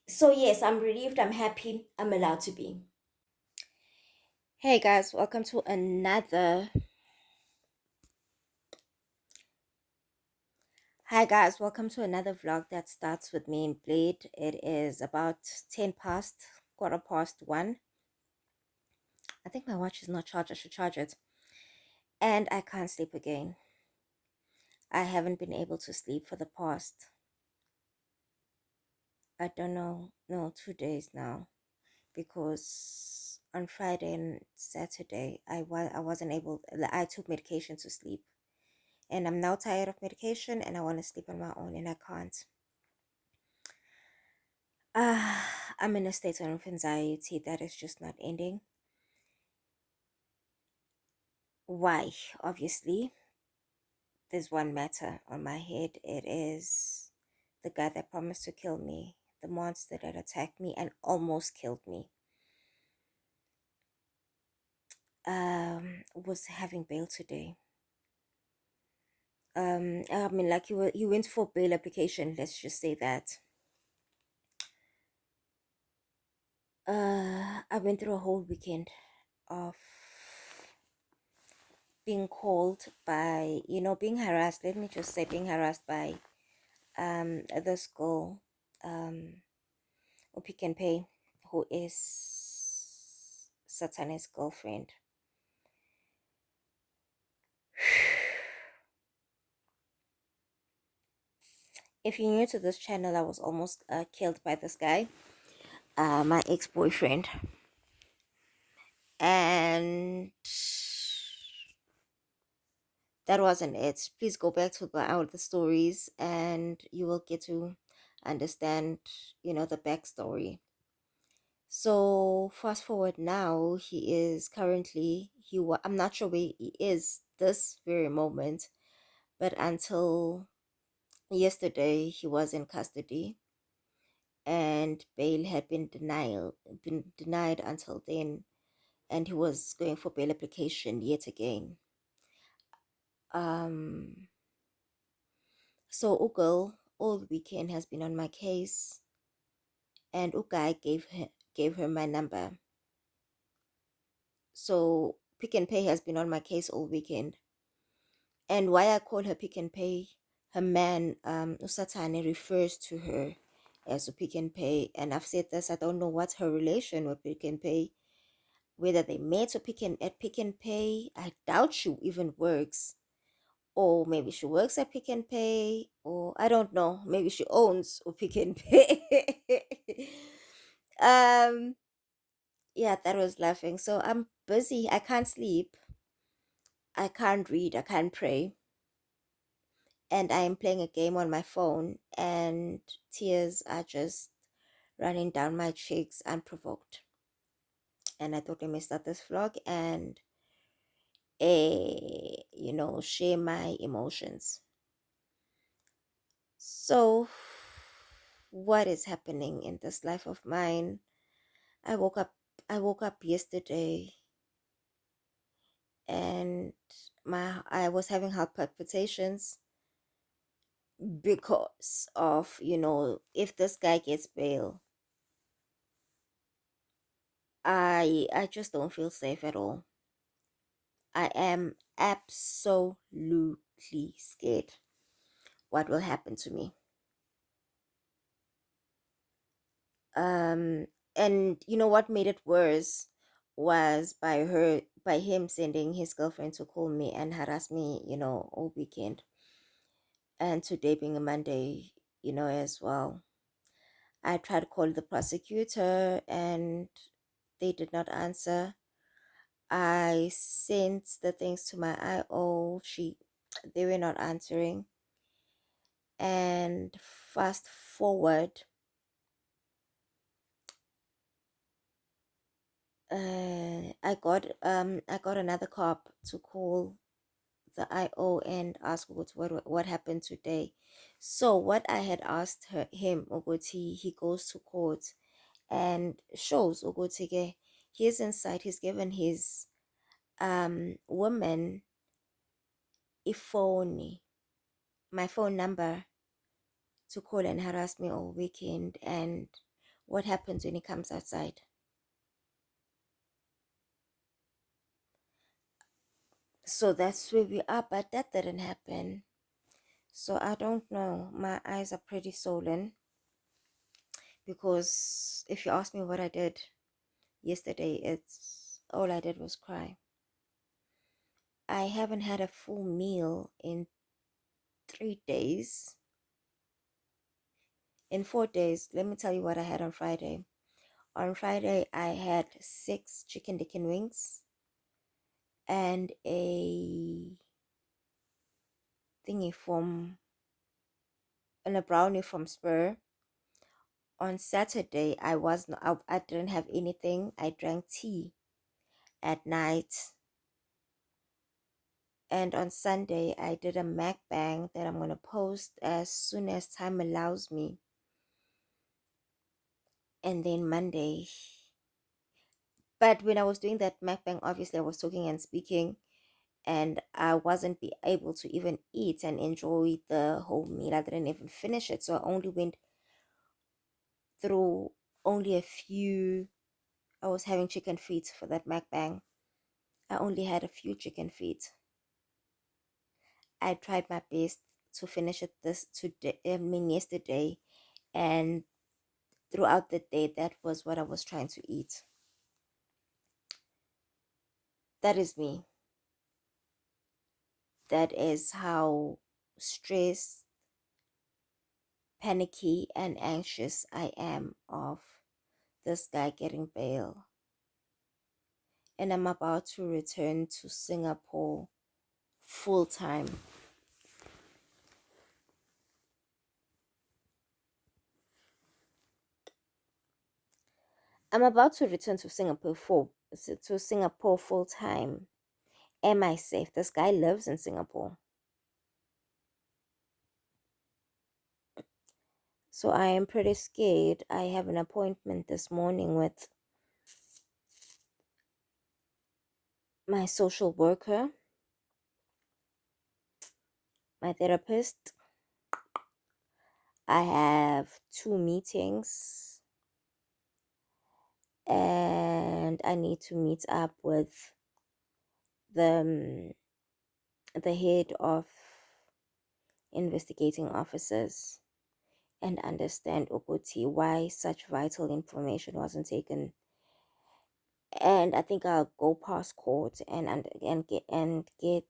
So yes, I'm relieved, I'm happy, I'm allowed to be. Hey guys, welcome to another Hi guys, welcome to another vlog that starts with me in Blade. It is about 10 past, quarter past 1. I think my watch is not charged, I should charge it. And I can't sleep again. I haven't been able to sleep for the past, I don't know, no, 2 days now. Because on Friday and Saturday, I wasn't able, I took medication to sleep. And I'm now tired of medication and I want to sleep on my own and I can't. I'm in a state of anxiety that is just not ending. Why? Obviously, there's one matter on my head. It is the guy that promised to kill me, the monster that attacked me and almost killed me. Was having bail today. I mean, like he went for bail application. Let's just say that. I went through a whole weekend of being called by, being harassed. Let me just say, being harassed by this girl, Pick and Pay, who is Satana's girlfriend. If you're new to this channel, I was almost killed by this guy, my ex-boyfriend, and that wasn't it. Please go back to the stories and you will get to understand, the backstory. So fast forward now, he is currently, I'm not sure where he is this very moment, but until yesterday, he was in custody and bail had been denied until then, and he was going for bail application yet again. Um, So Ugel all the weekend has been on my case, and Ugai gave her my number. So Pick and Pay has been on my case all weekend. And why I call her Pick and Pay, her man Usatane refers to her as a Pick and Pay. And I've said this, I don't know what's her relation with Pick and Pay, whether they met or at Pick and Pay. I doubt she even works. Or maybe she works at Pick and Pay, or I don't know, maybe she owns or Pick and Pay. um yeah, that was laughing. So I'm busy, I can't sleep, I can't read, I can't pray, and I'm playing a game on my phone and tears are just running down my cheeks unprovoked. And I thought, let me start this vlog and share my emotions. So, what is happening in this life of mine? I woke up I woke up yesterday and I was having heart palpitations because of, if this guy gets bail, I just don't feel safe at all. I am absolutely scared what will happen to me. um and what made it worse was by him sending his girlfriend to call me and harass me, all weekend, and today being a Monday, as well. I tried to call the prosecutor and they did not answer. I sent the things to my IO, they were not answering. And fast forward, I got another cop to call the IO and ask what happened today. So what I had asked him ukuthi he goes to court and shows ukuthi he's inside, he's given his woman a phone, my phone number, to call and harass me all weekend, and what happens when he comes outside. So that's where we are, but that didn't happen. So I don't know. My eyes are pretty swollen because if you ask me what I did yesterday, it's all I did was cry. I haven't had a full meal in 3 days. In 4 days, let me tell you what I had on Friday. On Friday, I had 6 chicken chicken wings and a thingy from and a brownie from Spur. On Saturday, I didn't have anything. I drank tea at night. And on Sunday, I did a mukbang that I'm going to post as soon as time allows me. And then Monday. But when I was doing that mukbang, obviously I was talking and speaking, and I wasn't be able to even eat and enjoy the whole meal. I didn't even finish it. So I only went through only a few. I was having chicken feet for that mukbang. I only had a few chicken feet. I tried my best to finish it yesterday, and throughout the day, that was what I was trying to eat. That is me. That is how stressed, panicky, and anxious I am of this guy getting bail. And I'm about to return to Singapore full time. I'm about to return to Singapore full time. Am I safe? This guy lives in Singapore. So I am pretty scared. I have an appointment this morning with my social worker, my therapist. I have 2 meetings and I need to meet up with the head of investigating officers and understand ukuthi why such vital information wasn't taken. And I think I'll go past court and get.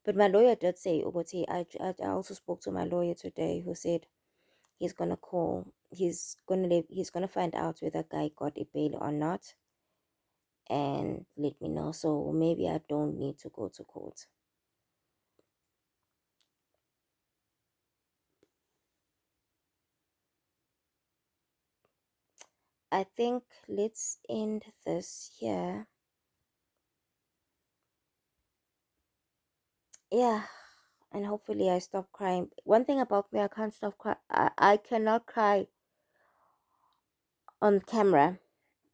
But my lawyer did say ukuthi I also spoke to my lawyer today, who said he's gonna call. He's gonna find out whether guy got a bail or not, and let me know. So maybe I don't need to go to court. I think let's end this here. Yeah, and hopefully I stop crying. One thing about me, I can't stop crying. I cannot cry on camera.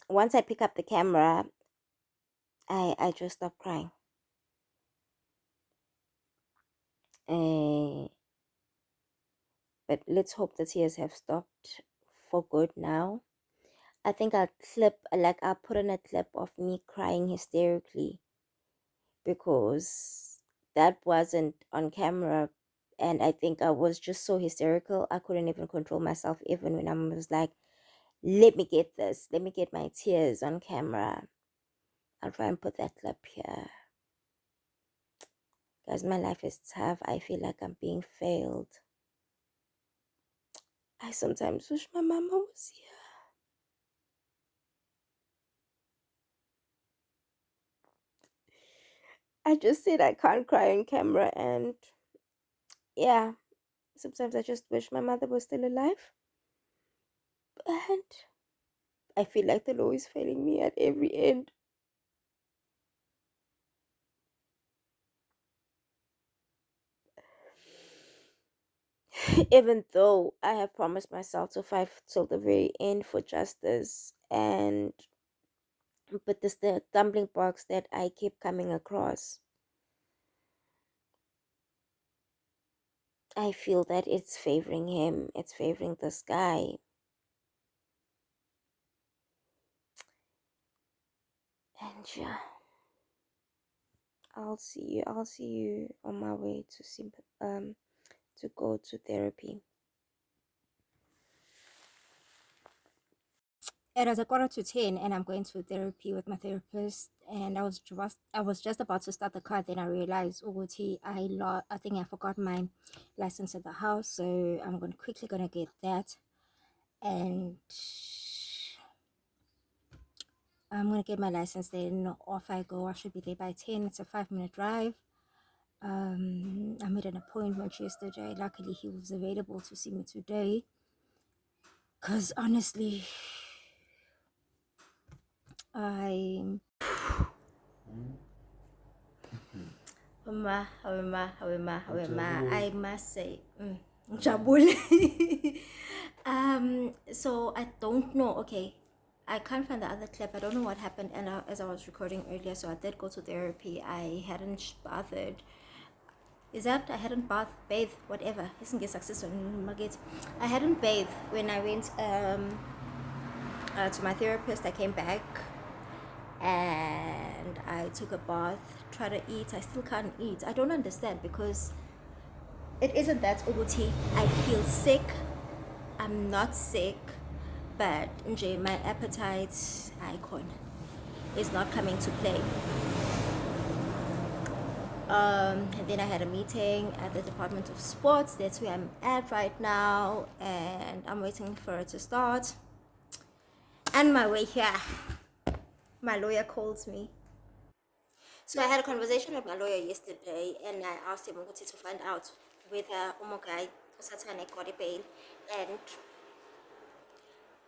Once I pick up the camera, I just stop crying. Uh, but let's hope the tears have stopped for good now. I think I'll put in a clip of me crying hysterically because that wasn't on camera. And I think I was just so hysterical, I couldn't even control myself, even when I was like, let me get my tears on camera. I'll try and put that clip here. Guys, my life is tough. I feel like I'm being failed. I sometimes wish my mama was here. I just said I can't cry on camera, and yeah, sometimes I just wish my mother was still alive. And I feel like the law is failing me at every end. Even though I have promised myself to fight till the very end for justice, but this the stumbling blocks that I keep coming across. I feel that it's favoring him. It's favoring this guy. yeah, I'll see you on my way to go to therapy. It was a 9:45 and I'm going to therapy with my therapist, and I was just about to start the car, then I realized I think I forgot my license at the house, so I'm quickly gonna get that, and I'm gonna get my license, then off I go. I should be there by 10. It's a 5-minute drive. I made an appointment yesterday. Luckily he was available to see me today, because honestly I I must say, Jabul. So I don't know. Okay, I can't find the other clip. I don't know what happened. And as I was recording earlier, so I did go to therapy. I hadn't bathed. Is that I hadn't bathed, whatever. Isn't get success on Market. I hadn't bathed when I went to my therapist. I came back and I took a bath, try to eat. I still can't eat. I don't understand, because it isn't that Uguti I feel sick. I'm not sick, but my appetite icon is not coming to play. And then I had a meeting at the Department of Sports. That's where I'm at right now, and I'm waiting for it to start. And my way here, my lawyer calls me. So I had a conversation with my lawyer yesterday, and I asked him to find out whether Omogai Satane got a bail, and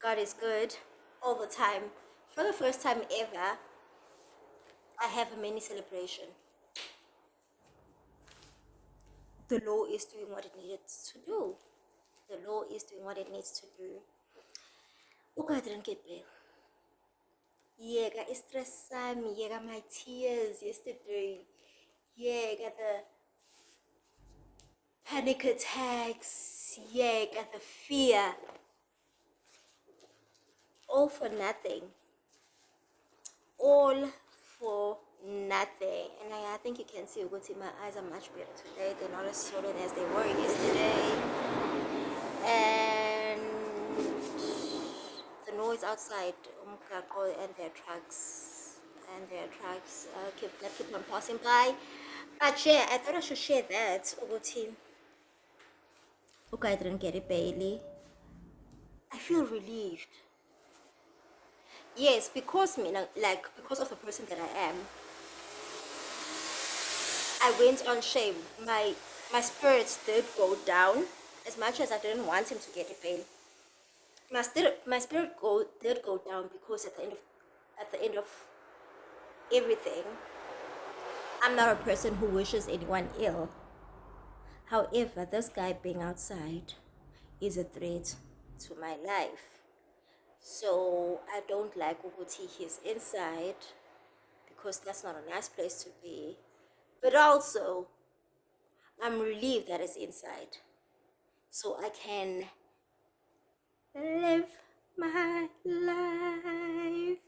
God is good all the time. For the first time ever, I have a mini celebration. The law is doing what it needed to do. The law is doing what it needs to do. Okay, I didn't get bail. Yeah, got stress, yeah, got my tears yesterday. Yeah, got the panic attacks. Yeah, got the fear. All for nothing. All for nothing. And I think you can see my eyes are much better today. They're not as swollen as they were yesterday. And the noise outside and their trucks keep on passing by. But yeah, I thought I should share that. Okay, I didn't get it, Bailey. I feel relieved. Yes, because because of the person that I am, I went on shame. My spirits did go down, as much as I didn't want him to get a bail. My spirit did go down, because at the end of everything, I'm not a person who wishes anyone ill. However, this guy being outside is a threat to my life. So I don't like Uguti he's inside, because that's not a nice place to be. But also, I'm relieved that it's inside, so I can live my life.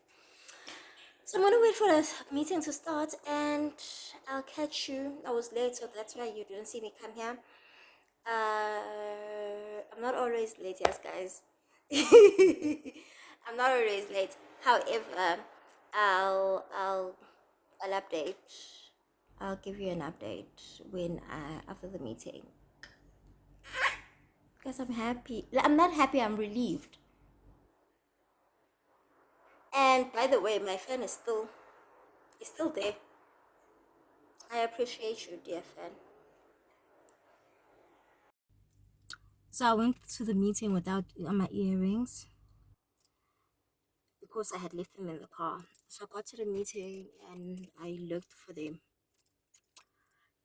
So I'm gonna wait for the meeting to start, and I'll catch you. I was late, so that's why you didn't see me come here. I'm not always late, yes, guys. I'm not always late. However, I'll update. I'll give you an update when after the meeting. Because I'm happy. I'm not happy. I'm relieved. And by the way, my fan is still there. I appreciate you, dear fan. So I went to the meeting without my earrings, because I had left them in the car. So I got to the meeting and I looked for them,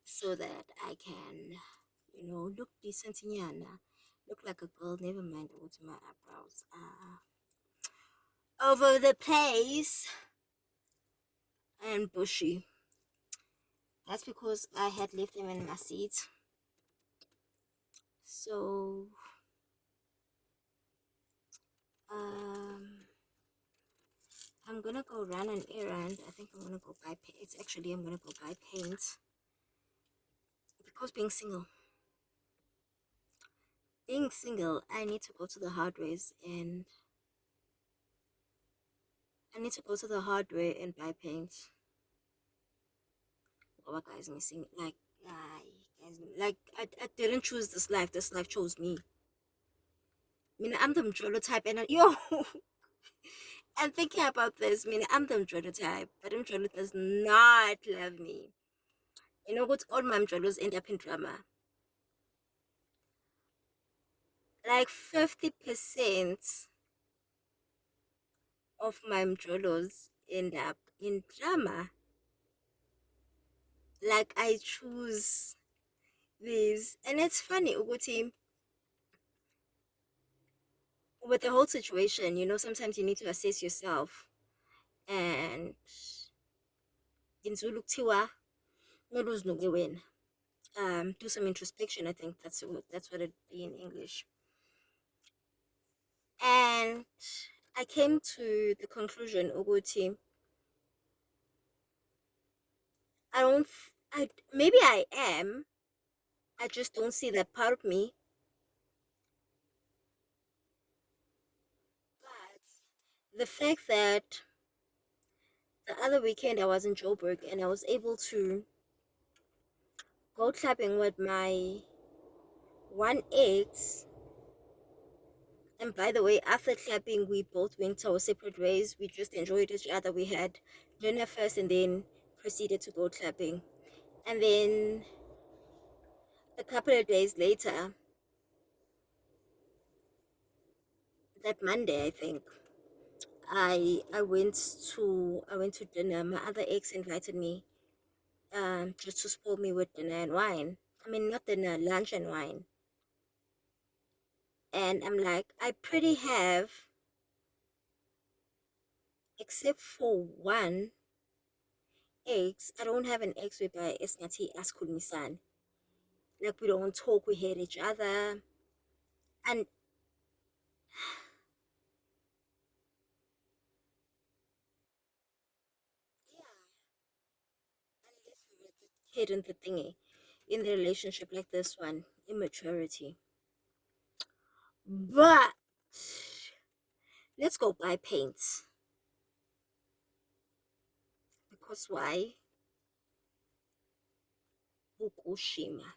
so that I can, look decent in Yana. Look like a girl. Never mind what my eyebrows are over the place and bushy. That's because I had left them in my seat. So I'm I'm gonna go run an errand. I think I'm gonna go buy paint. I'm gonna go buy paint. Because being single, I need to go to the hardwares and buy paint. Oh, guys, missing like, guys, like I didn't choose this life. This life chose me. I mean, I'm the Mjolo type, and yo, and thinking about this, I mean, I'm the Mjolo type, but Mjolo does not love me. You know what? All my Mjolos end up in drama. Like 50% of my Mjolos end up in drama. Like I choose these, and it's funny, Uguti, with the whole situation, you know, sometimes you need to assess yourself. And in Zulu kuthiwa, noluzinuke wena. Do some introspection. I think that's what it be in English. And I came to the conclusion, Uguti, maybe I am, I just don't see that part of me. But the fact that the other weekend I was in Joburg and I was able to go clubbing with my one ex. And by the way, after clubbing, we both went our separate ways. We just enjoyed each other. We had dinner first and then proceeded to go clubbing. And then a couple of days later, that Monday, I think, I went to dinner. My other ex invited me just to spoil me with dinner and wine. I mean, not dinner, lunch and wine. And I'm like, I pretty have, except for one ex, I don't have an ex whereby Esnati Askulmisan. Like we don't talk, we hate each other. And yeah, unless we were the kid and the thingy in the relationship like this one, immaturity. But let's go buy paint. Because why? Ukushima.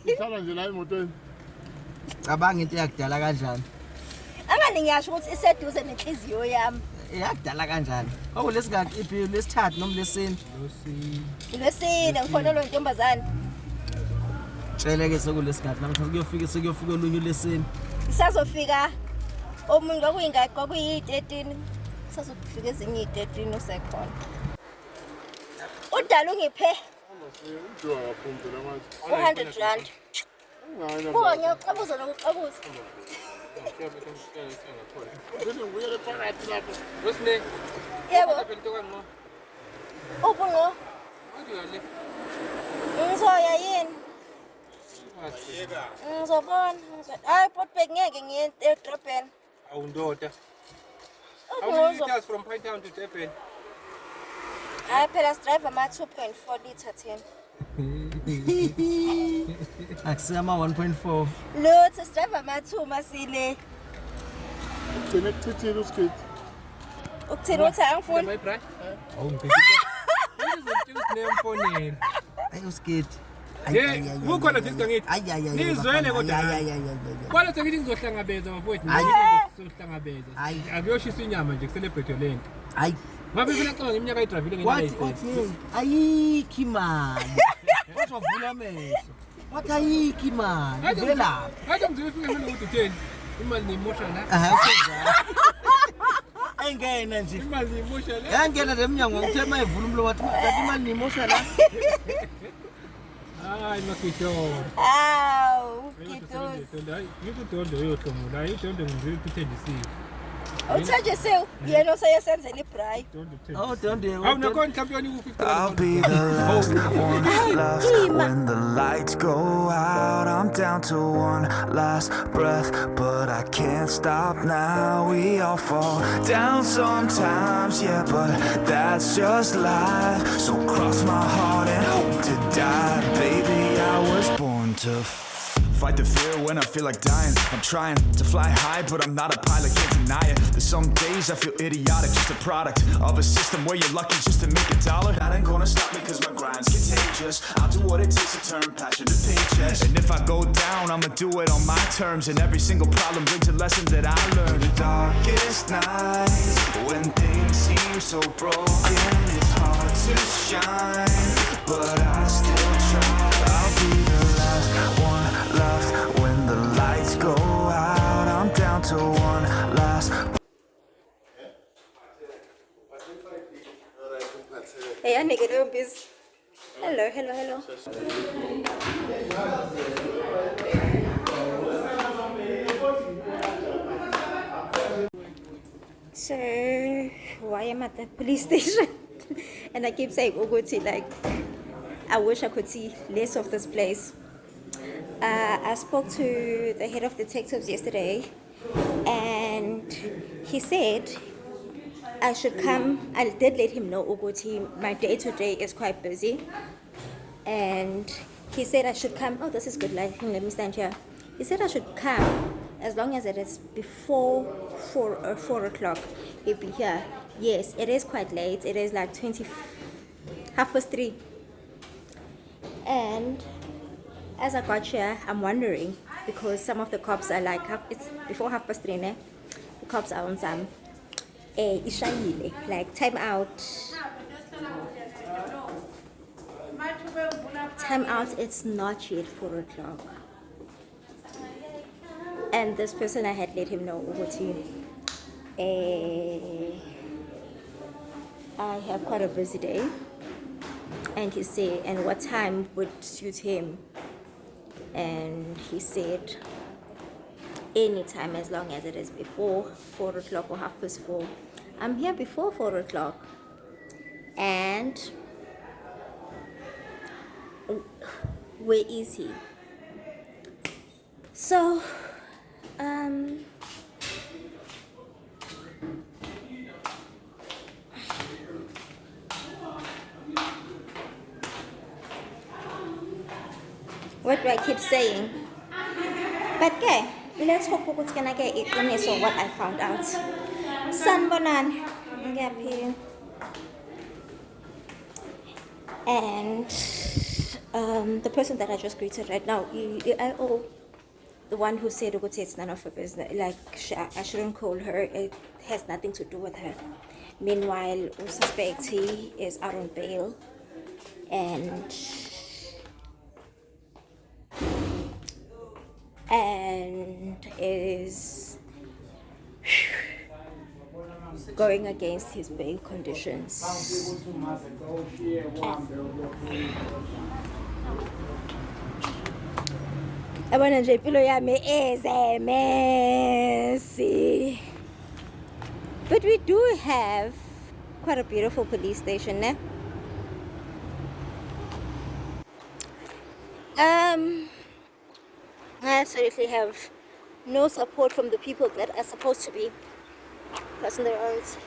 Ihlala nje la emotweni. Cabanga into yakudala kanjani? Angani ngiyasho ukuthi iseduze nenhliziyo yami. Yakudala kanjani? Lesingaki iphi lesithathu noma lesine? Lesine ngifonelwe intombazane. Tsheleke sekulesingaki namhlanje kuyofika olunye lesine. Isazofika omunye kwakuyingaki kwakuyi13. Sazofika ezinye i13 usekhona. Udala ungiphe Ujo akaphumpe lamanje. 100 rand. Ngani Buka ngiyakuxabuza nokuxabuza. Ngene ngiyele phakathi lapho. Wesine. Yebo. Into kangqo. Ubungo. Ngiyale. Ngizoya yini? Asiyeka. Ngizobona. Hayi Potbek ngeke ngiye edrobheni. Awundoda. How many liters from Pine Town to Durban? Hayi phela drive ama 2.4 liter 10. Akusema 1.4. Lutho drive ama 2 masile. Ugcine kuchithile uskate. Ukuthini uthi angifuni? My brand? Awungiphethe. Uzothi usinemfonini. Ayi uskate. Kukhona nje singakithi. Nizwele kodwa. Kwalo sengithi ngizohlangabeza bafowethu. Ngizohlangabeza. Akuyoshisa inyama nje kuselebrate lento. Hayi. Ngabe phela xonga iminyaka ayidravile ngenxa Wathi ayikho imali. Wazovula amehlo. Wathi ayikho imali. Vela. Hayi ngizofika mina ukuthi utheni. Imali ni emotional. Usenza. Engena nje. Imali ni emotional. Yangena nemnyango ngithe mayivula umlo wathi imali ni emotional. Hayi makisho. Aw, kitos. Hayi ngikudondo yohlomula. Ayidondo ngiziphethe ndisiphi. Awuthathe sew yena osayesenzela ibray. Oh, don't do Awu nakhona champion u50. I'll be the last one left when the lights go out. I'm down to one last breath, but I can't stop now. We all fall down sometimes, yeah, but that's just life. So cross my heart and hope to die. Baby, I was born to fight the fear when I feel like dying. I'm trying to fly high, but I'm not a pilot, can't deny it. There's some days I feel idiotic, just a product of a system where you're lucky just to make a dollar. That ain't gonna stop me cause my grind's contagious. I'll do what it takes to turn passion to paychecks. And if I go down, I'ma do it on my terms. And every single problem brings a lesson that I learned. The darkest nights, when things seem so broken, it's hard to shine, but I still try. I'll be the last one left when the lights go out. I'm down to one last. Hey, I nigga don't biz. Hello. So why am I at the police station? And I keep saying Uguti, like I wish I could see less of this place. I spoke to the head of detectives yesterday, and he said I should come. I did let him know, Uguti, my day today is quite busy, and he said I should come. Oh, this is good lighting. Let me stand here. He said I should come as long as it is before 4 o'clock. He'll be here. Yes, it is quite late. It is like 3:30, and as I got here, I'm wondering, because some of the cops are like, it's before 3:30, ne? The cops are on some like time out. Time out, it's not yet 4 o'clock. And this person, I had let him know, I have quite a busy day. And he said, and what time would suit him? And he said anytime as long as it is before 4 o'clock or 4:30. I'm here before 4 o'clock, and where is he? So what do I keep saying? But okay, let's hope it's gonna get it in so what I found out. Sanbonan, and the person that I just greeted right now, the one who said it's none of her business, like I shouldn't call her, it has nothing to do with her. Meanwhile, suspect he is out on bail and is going against his bail conditions. Abona nje impilo yami messy. But we do have quite a beautiful police station, ne? I absolutely have no support from the people that are supposed to be crossing the roads.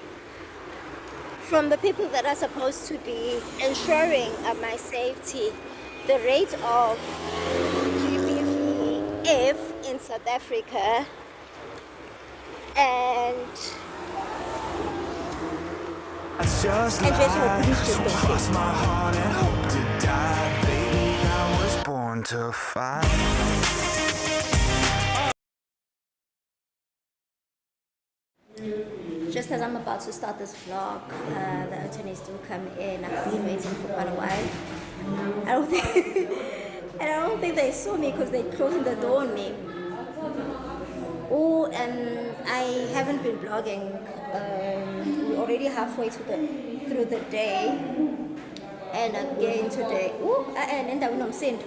From the people that are supposed to be ensuring my safety. The rate of GBV in South Africa and Just cross my heart and hope to die. Baby, I was born to fight. just as I'm about to start this vlog, the attorneys do come in. I've been waiting for quite a while. I don't think they saw me because they closed the door on me. Oh, and I haven't been vlogging. We're already halfway through the day, and again today. Oh, and then I'm saying,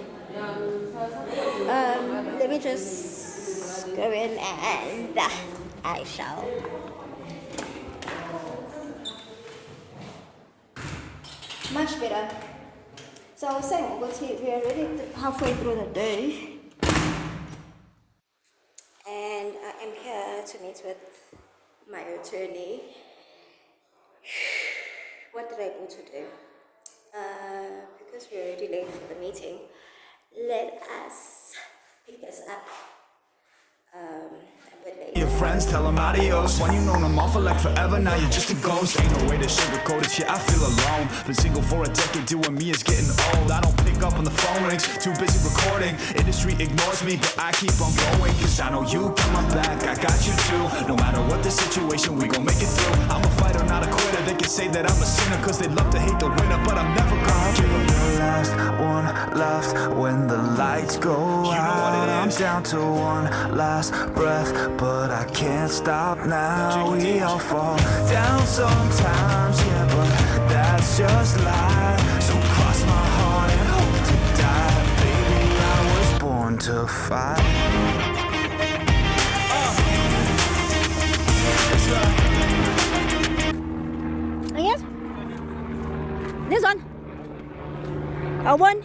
let me just go in and I shall. Much better. So I was saying, we're already halfway through the day, and I am here to meet with my attorney. What did I go to do? Because we're already late for the meeting, let us pick this up a bit later. Your friends tell them adios. When you known them all for like forever, now you're just a ghost. Ain't no way to sugarcoat it, shit, I feel alone. Been single for a decade, doing me is getting old. I don't pick up on the phone rings, too busy recording. Industry ignores me, but I keep on going. Cause I know you got my back, I got you too. No matter what the situation, we gon' make it through. I'm a fighter, not a quitter. They can say that I'm a sinner, cause they love to hate the winner. But I'm never gonna give up. The last one left when the lights go out. I'm down to one last breath, but I can't stop now. We all fall down sometimes, yeah, but that's just life. So cross my heart and hope to die. Baby, I was born to fight. Yes? This one. One.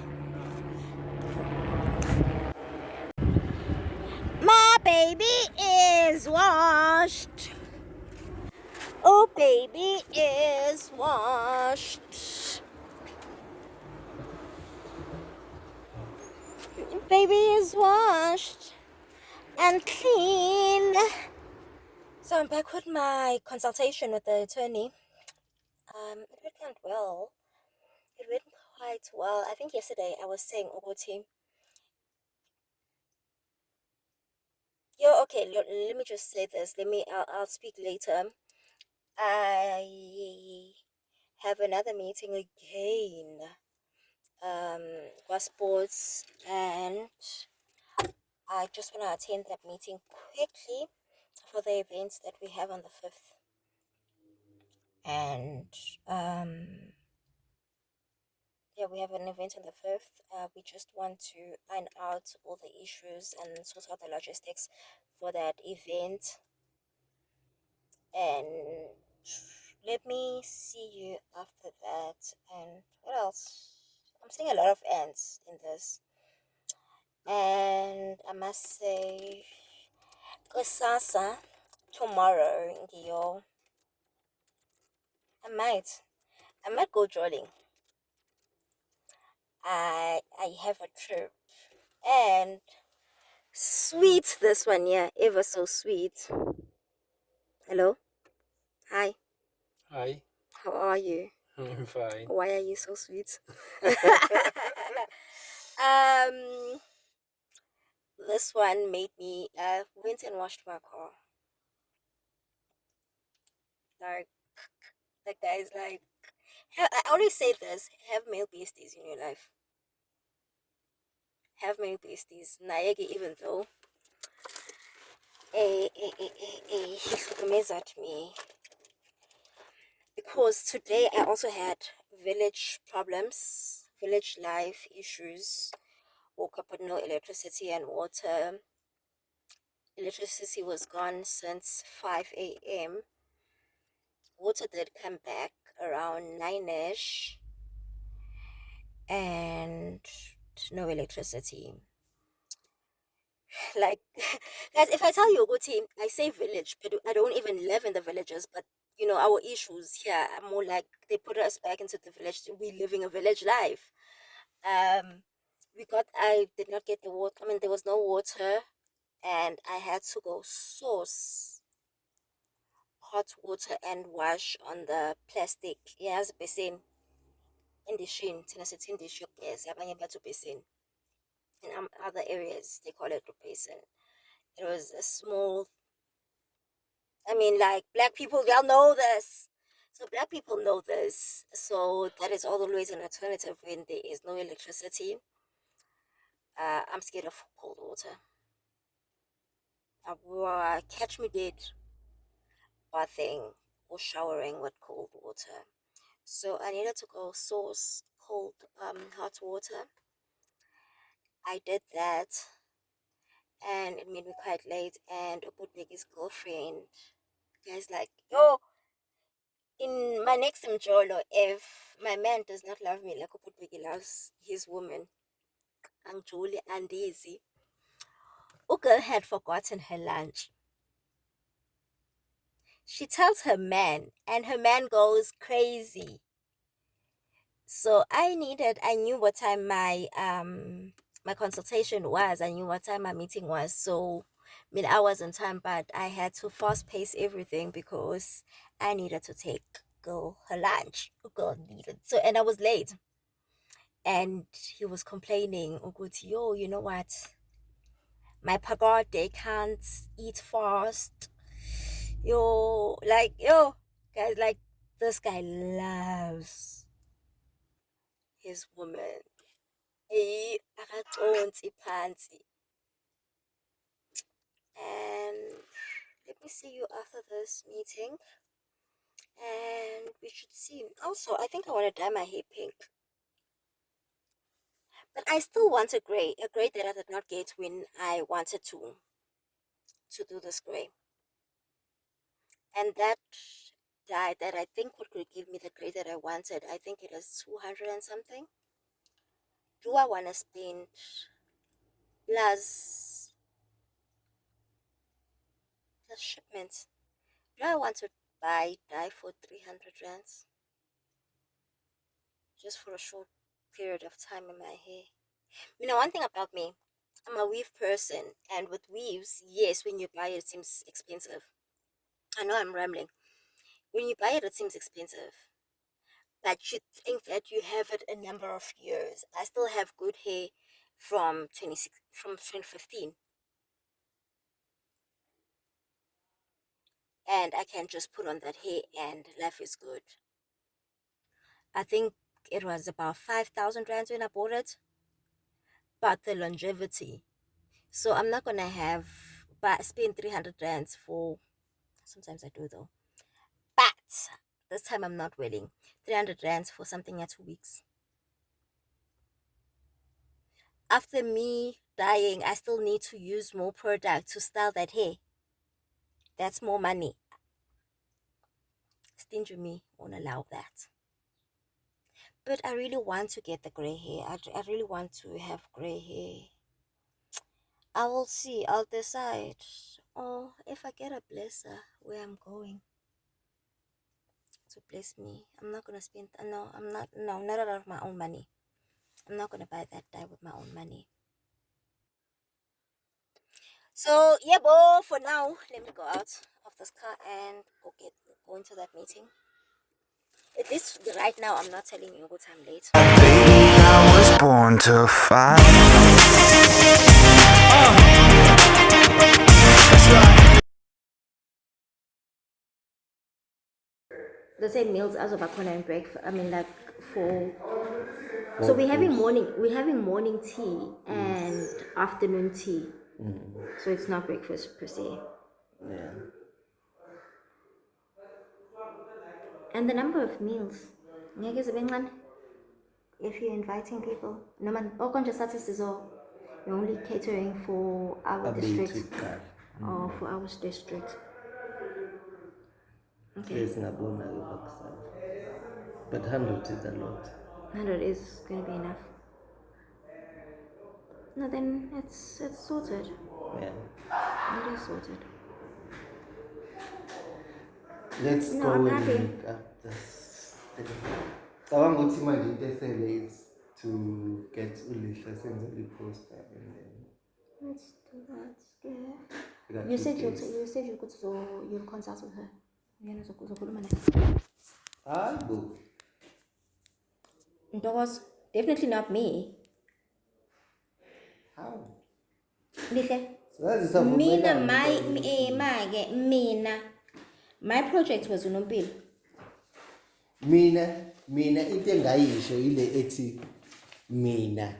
My baby is washed. Oh, baby is washed. Baby is washed and clean. So I'm back with my consultation with the attorney. It went well. It went quite well. I think yesterday I was saying Ogoti. Yo, okay, let me just say this. I'll speak later. I have another meeting again. For sports, and I just want to attend that meeting quickly for the events that we have on the 5th. And yeah, we have an event on the 5th. We just want to iron out all the issues and sort out the logistics for that event. And let me see you after that. And what else? I'm seeing a lot of ants in this. And I must say, kusasa, tomorrow, ngiyo. I might go drawing. I have a trip, and sweet this one, yeah, ever so sweet. Hello, hi, Hi, how are you? I'm fine. Why are you so sweet? um, this one made me went and washed my car. Like the guy's like, I always say this: have male beasties in your life. Have male beasties. Naegi, even though he amazed at me. Because today I also had village problems, village life issues. Woke up with no electricity and water. Electricity was gone since 5 a.m. Water did come back around 9ish, and no electricity. Like, guys, if I tell you, Guti, I say village, but I don't even live in the villages. But you know, our issues here are more like they put us back into the village. We living a village life. I did not get the water. I mean, there was no water, and I had to go source hot water and wash on the plastic. Yes, basin in the shin. Tenacity in the shop. Yes, abanye bato basin. In other areas, they call it a basin. It was a small. I mean, like, black people, they'll know this. So black people know this. So that is always an alternative when there is no electricity. I'm scared of cold water. Catch me dead bathing or showering with cold water. So I needed to go source cold hot water. I did that, and it made me quite late. And Obutbeki's girlfriend, guys, like, yo, in my next mjolo, if my man does not love me like Obutbeki loves his woman, Angjuli and Daisy, Girl had forgotten her lunch. She tells her man, and her man goes crazy. So I knew what time my consultation was. I knew what time my meeting was. So I was on time, but I had to fast pace everything because I needed to take girl her lunch. Girl needed and I was late. And he was complaining, yo, you know what? My pagod, they can't eat fast. Yo, guys, like, this guy loves his woman. Akaconsi phansi. And let me see you after this meeting. And we should see. Also, I think I want to dye my hair pink. But I still want a gray that I did not get when I wanted to do this gray. And that dye that I think would give me the gray that I wanted, I think it is 200 and something. Do I want to spend plus shipments? Do I want to buy dye for 300 rands? Just for a short period of time in my hair. One thing about me, I'm a weave person, and with weaves, yes, when you buy it, it seems expensive. I know I'm rambling. When you buy it, it seems expensive, but you think that you have it a number of years. I still have good hair from 2015, and I can just put on that hair, and life is good. I think it was about 5,000 rands when I bought it, but the longevity. So I'm not gonna spend 300 rands for. Sometimes I do though, but this time I'm not willing. 300 rands for something at 2 weeks. After me dying, I still need to use more product to style that hair. That's more money. Stingy me won't allow that. But I really want to get the gray hair. I really want to have gray hair. I will see. I'll decide. Oh, if I get a blesser where I'm going to bless me, I'm not gonna spend. No, I'm not. No, not out of my own money. I'm not gonna buy that dye with my own money. So yeah, for now, let me go out of this car and go into that meeting. At least right now, I'm not telling you what I'm late. Baby, I was born to fight. The same meals as of and breakfast. I mean, like for. So we're having morning tea and afternoon tea. So it's not breakfast per se. Yeah. And the number of meals. If you're inviting people, no man, you're only catering for our district or for our district. Okay. But 100 is a lot. 100 is going to be enough. No, then it's sorted. Yeah. It is sorted. Let's No, go I'm and happy. look at this thing. I want to see my details to get Ulisha send the poster and then. Let's do that. Yeah. You said you'll consult with her. I'll go. That was definitely not me. How? My project was unompilo. Mina into engayisho ile ethi mina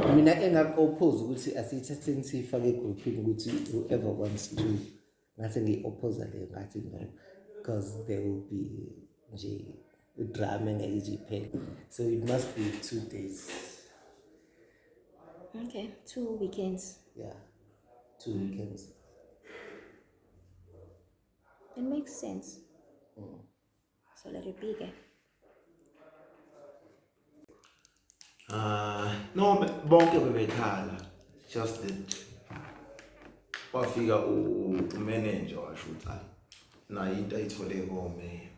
engaku-oppose ukuthi asiyithatheni siyifake egroupini ukuthi whoever wants to ngathi ngiyi-opposa leyo ngathi no, because there will be nje drama engeke ije iphele, so it must be 2 days. Okay, 2 weekends. Yeah. 2 weekends. It makes sense. So let it be again. No, bonke bebekhala. Just that wafika umanager washo ukuthi hayi nayo into ayithole kome.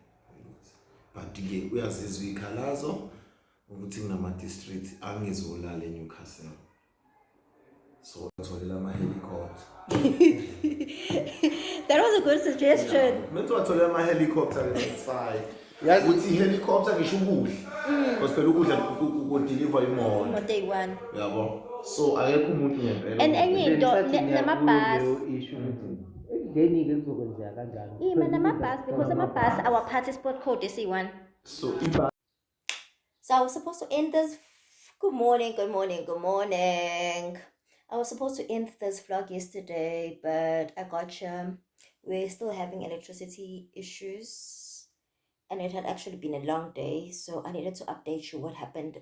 But-ke uyazizwa ikhalazo ukuthi kunama-district angizolala eNewcastle. So watholela ama-helicopter. That was a good suggestion. Menthi watholela ama-helicopter that's fine. Ukuthi i-helicopter ngisho ukudla. Because phela ukudla kudeliver imoto. What day one. Yabo. So akekho umuntu ngempela. And enye into namabhasi. Namabhasi because amabhasi our participant code is C1. So I was supposed to end this. Good morning. I was supposed to end this vlog yesterday, but I got you. We're still having electricity issues, and it had actually been a long day, so I needed to update you what happened.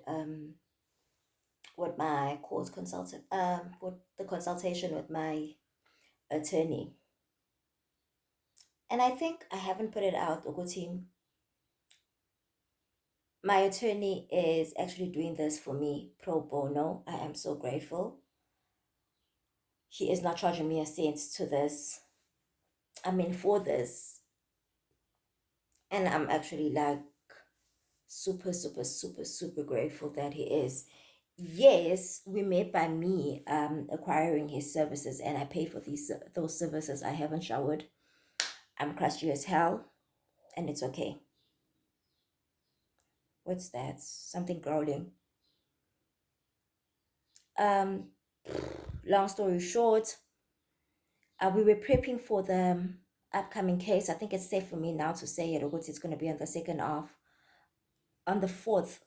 With my court consultant, with the consultation with my attorney, and I think I haven't put it out. Oguti, my attorney is actually doing this for me pro bono. I am so grateful. He is not charging me a cent to this. For this. And I'm actually like super grateful that he is. Yes, we made by me acquiring his services, and I pay for those services. I haven't showered. I'm crusty as hell, and it's okay. What's that? Something growling. Long story short, we were prepping for the upcoming case. I think it's safe for me now to say it. It's going to be on the 2nd of, on the 4th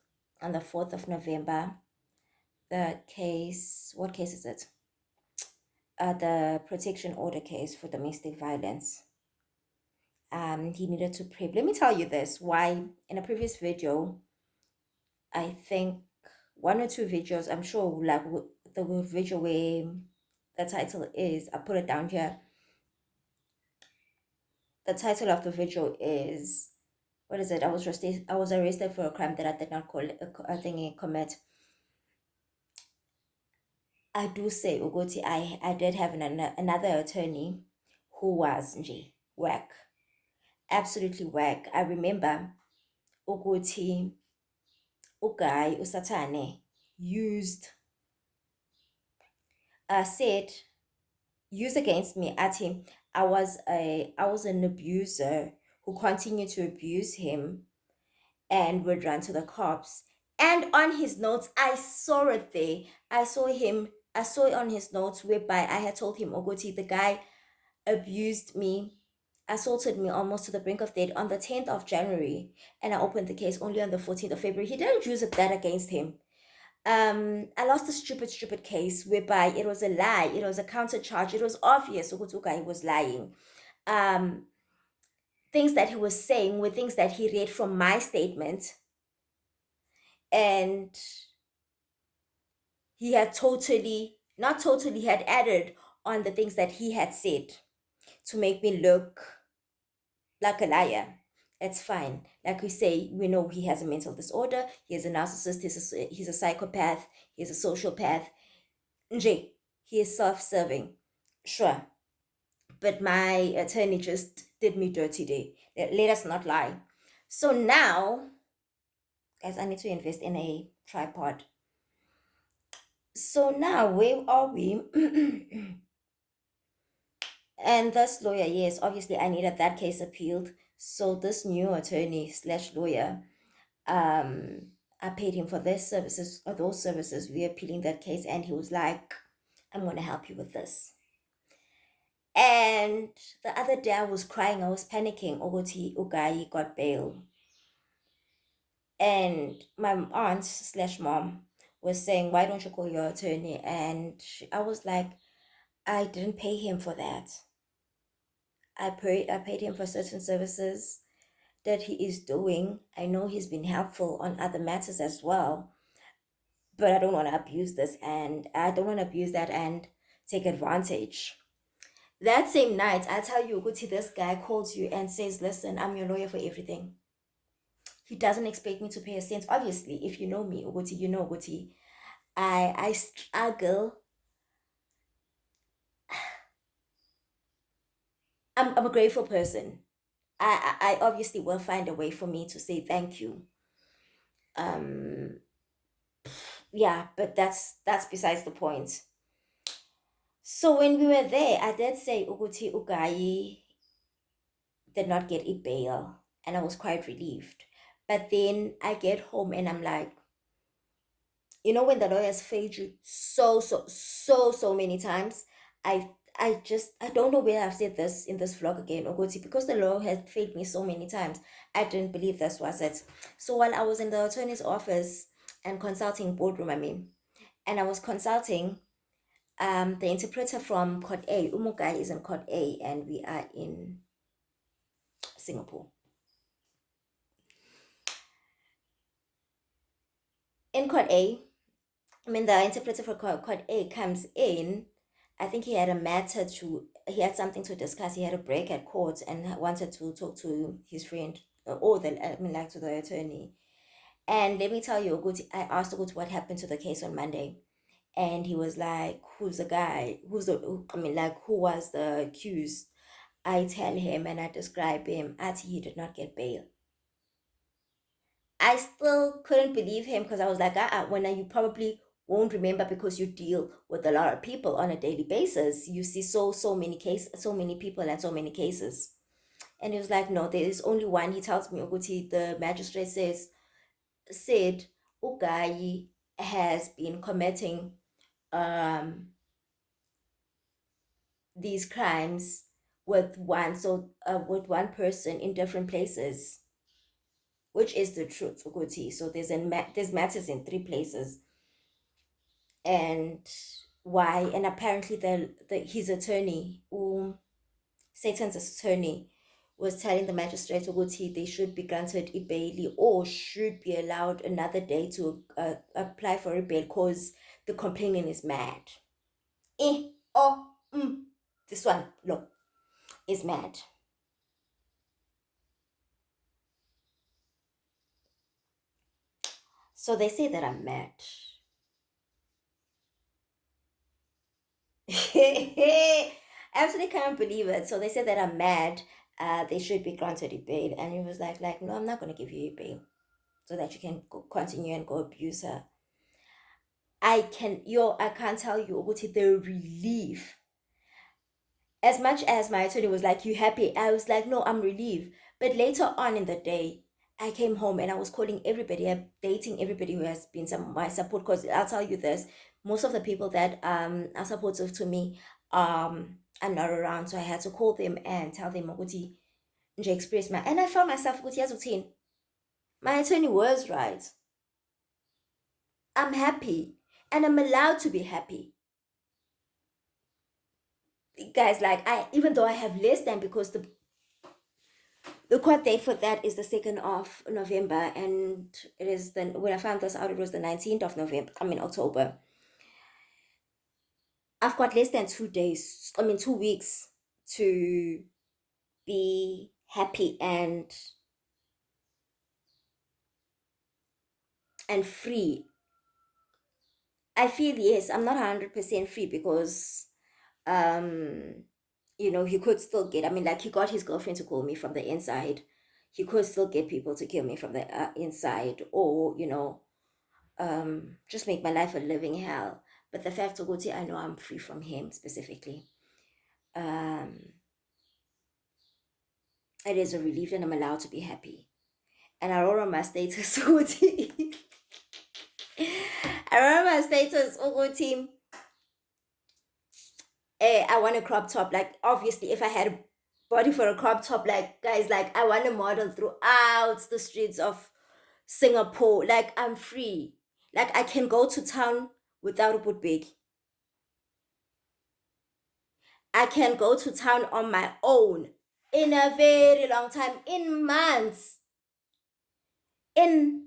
of November. The case, what case is it? The protection order case for domestic violence. He needed to prep. Let me tell you this, why in a previous video, I think 1 or 2 videos, I'm sure like the video where the title is, I put it down here. The title of the video is, what is it? I was arrested for a crime that I did not commit. I do say, Uguti, I did have another attorney who was whack. Absolutely whack. I remember Uguti, Ugai, Usatane used against me at him. I was an abuser who continued to abuse him and would run to the cops. And on his notes, I saw it there. I saw it on his notes whereby I had told him, Ogoti, the guy abused me, assaulted me almost to the brink of death on the 10th of January. And I opened the case only on the 14th of February. He didn't use that against him. I lost a stupid case whereby it was a lie. It was a counter charge. It was obvious Ugutuka was lying. Things that he was saying were things that he read from my statement. And he had had added on the things that he had said to make me look like a liar. It's fine. Like we say, we know he has a mental disorder. He is a narcissist. He's a psychopath. He's a sociopath. He is self-serving. Sure. But my attorney just did me dirty there. Let us not lie. So now, guys, I need to invest in a tripod. So now, where are we? And this lawyer, yes, obviously I needed that case appealed. So this new attorney / lawyer, I paid him for those services. We're appealing that case, and he was like, I'm going to help you with this. And the other day I was crying, I was panicking. Ogoti Ugai got bail. And my aunt / mom was saying, why don't you call your attorney? And I was like, I didn't pay him for that. I paid him for certain services that he is doing. I know he's been helpful on other matters as well, but I don't want to abuse this, and I don't want to abuse that and take advantage. That same night, I tell you, Uguti, this guy calls you and says, listen, I'm your lawyer for everything. He doesn't expect me to pay a cent. Obviously, if you know me, Uguti, you know Uguti. I struggle. I'm a grateful person. I obviously will find a way for me to say thank you. Yeah, but that's besides the point. So when we were there, I did say Uguti Ugai did not get a bail, and I was quite relieved. But then I get home and I'm like, when the lawyers failed you so many times, I don't know where I've said this in this vlog again, Ogoti, because the law has failed me so many times. I didn't believe this was it. So while I was in the attorney's office and consulting boardroom, and I was consulting the interpreter from Court A. Umugai is in Court A, and we are in Singapore. In Court A, the interpreter for Court A comes in. I think he had something to discuss. He had a break at court and wanted to talk to his friend, to the attorney. And let me tell you, I asked Oguti what happened to the case on Monday. And he was like, who's the guy? Who was the accused? I tell him and I describe him as he did not get bail. I still couldn't believe him because I was like, when you probably won't remember because you deal with a lot of people on a daily basis. You see so many cases, so many people and so many cases. And he was like, no, there is only one. He tells me, Uguti, the magistrate said Ugai has been committing these crimes with with one person in different places, which is the truth, Uguti. So there's matters in 3 places. And why? And apparently his attorney, Satan's attorney, was telling the magistrate Ukuthi they should be granted a bail or should be allowed another day to apply for a bail because the complainant is mad. This one, look, is mad. So they say that I'm mad. Absolutely can't believe it. So they said that I'm mad. They should be granted a bail. And he was like, no, I'm not going to give you a bail so that you can continue and go abuse her. I can't tell you what the relief. As much as my attorney was like, you happy? I was like, no, I'm relieved. But later on in the day, I came home and I was calling everybody, updating everybody who has been my support. Because I'll tell you this, most of the people that are supportive to me are not around. So I had to call them and tell them ukuthi nje express my, and I found myself ukuthi yazi uthini, my attorney was right. I'm happy and I'm allowed to be happy. Guys, even though I have less than, because the court date for that is the 2nd of November, and it is when I found this out, it was the 19th of October. I've got less than 2 weeks to be happy and free. I feel, yes, I'm not 100% free because he could still get, he got his girlfriend to call me from the inside. He could still get people to kill me from the inside, or just make my life a living hell. But the fact of Guti, I know I'm free from him specifically. It is a relief, and I'm allowed to be happy. And I wrote on my status, Guti. I wrote on my status, Guti. I want a crop top. Obviously, if I had a body for a crop top, guys, I want to model throughout the streets of Singapore. I'm free. I can go to town without a boot bag. I can go to town on my own in a very long time, in months. I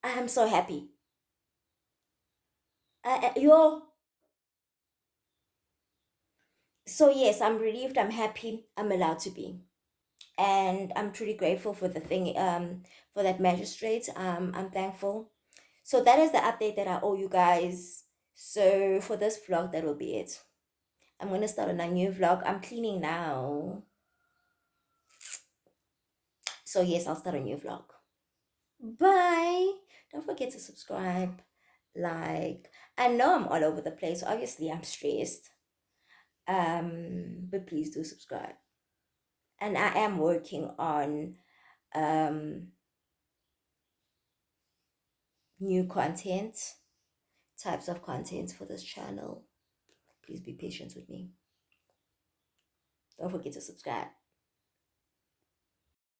am so happy. So yes, I'm relieved, I'm happy, I'm allowed to be. And I'm truly grateful for the thing, for that magistrate. I'm thankful. So that is the update that I owe you guys. So for this vlog, that will be it. I'm gonna start on a new vlog. I'm cleaning now. So yes, I'll start a new vlog. Bye. Don't forget to subscribe, like. I know I'm all over the place. Obviously, I'm stressed. But please do subscribe. And I am working on new content, types of content for this channel. Please be patient with me. Don't forget to subscribe.